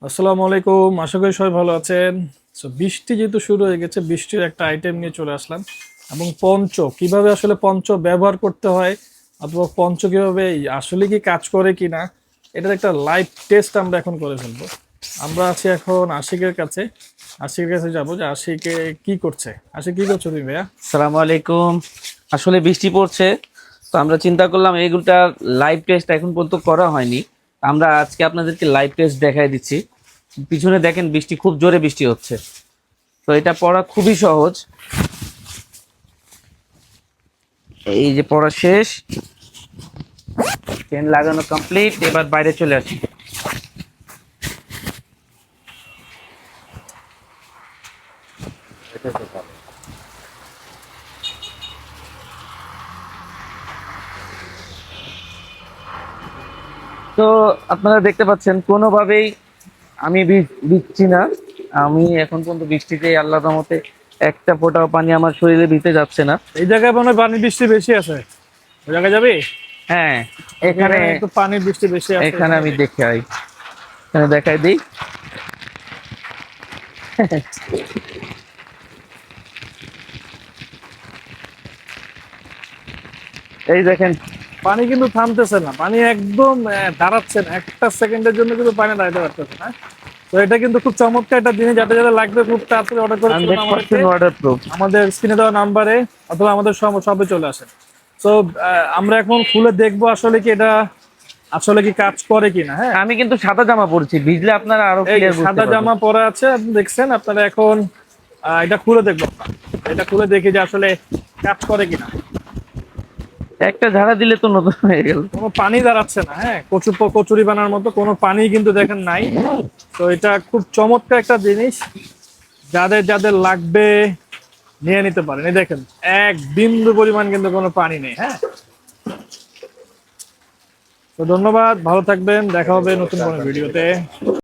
আসসালামু আলাইকুম, আশা করি সবাই ভালো আছেন। বৃষ্টি যেহেতু শুরু হয়ে গেছে, বৃষ্টির একটা আইটেম নিয়ে চলে আসলাম। এবং পঞ্চ কিভাবে আসলে পঞ্চ ব্যবহার করতে হয়, অথবা পঞ্চ কিভাবে আসলে কি কাজ করে কিনা, এটার একটা লাইভ টেস্ট আমরা এখন করে ফেলবো। আমরা আছি এখন আশিকের কাছে। আশিকের কাছে যাবো যে আশিকে কি করছে। আশিক, কি করছো তুমি ভাইয়া? সালামু আলাইকুম। আসলে বৃষ্টি পড়ছে, তো আমরা চিন্তা করলাম এইগুলোটার লাইভ টেস্ট এখন পর্যন্ত করা হয়নি। আমরা আজকে আপনাদেরকে লাইভ টেস্ট দেখাই দিচ্ছি। পিছনে দেখেন বৃষ্টি, খুব জোরে বৃষ্টি হচ্ছে। তো এটা পড়া খুবই সহজ। এই যে পড়া শেষ, চেন লাগানো কমপ্লিট, এবার বাইরে চলে আসি। তো আপনারা দেখতে পাচ্ছেন কোনোভাবেই আমি ভিজছি না। আমি এখন পর্যন্ত বৃষ্টিতে আল্লাহর রহমতে একটা ফোঁটাও পানি আমার শরীরে ভিজতে যাচ্ছে না। এই জায়গায় মনে হয় পানির বৃষ্টি বেশি আছে, ওই জায়গায় যাবি? হ্যাঁ, এখানে এখানে একটু পানির বৃষ্টি বেশি আছে এখানে এখানে। আমি দেখাই, এখানে দেখাই দিই। এই দেখেন। পানি কিন্তু থামতেছে না, পানি একদম দাঁড়াচ্ছে না, একটা সেকেন্ডের জন্য কিন্তু পানি দাঁড়াতে পারতেছে না। তো এটা কিন্তু খুব চমৎকার একটা জিনিস, যাতে যাতে লাগবে খুব তাড়াতাড়ি অর্ডার করে ফেলুন আমাদেরকে 100% ওয়াটার প্রুফ। আমাদের স্ক্রিনে দেওয়া নাম্বারে, অথবা আমাদের শপে চলে আসেন। তো আমরা এখন খুলে দেখবো আসলে কি এটা আসলে কি কাজ করে কিনা। হ্যাঁ, আমি কিন্তু সাদা জামা পরেছি, ভিজলে আপনারা আরো এই যে ক্লিয়ার বুঝতে সাদা পারবেন। জামা পরা আছে, আপনি দেখছেন। আপনারা এখন এটা খুলে দেখবো আমরা। এটা খুলে দেখি যে আসলে কাজ করে কিনা। একটা ঝাড়া দিলে তো নতুন হয়ে গেল। কোনো পানি দাঁড়াচ্ছে না, হ্যাঁ, কচুরি বানার মতো কোনো পানি কিন্তু দেখেন নাই। তো এটা খুব চমৎকার একটা জিনিস, যাদের যাদের লাগবে নিয়ে নিতে পারেন। এই দেখেন, এক বিন্দু পরিমাণ কিন্তু কোনো পানি নেই। হ্যাঁ, তো ধন্যবাদ, ভালো থাকবেন, দেখা হবে নতুন কোনো ভিডিওতে।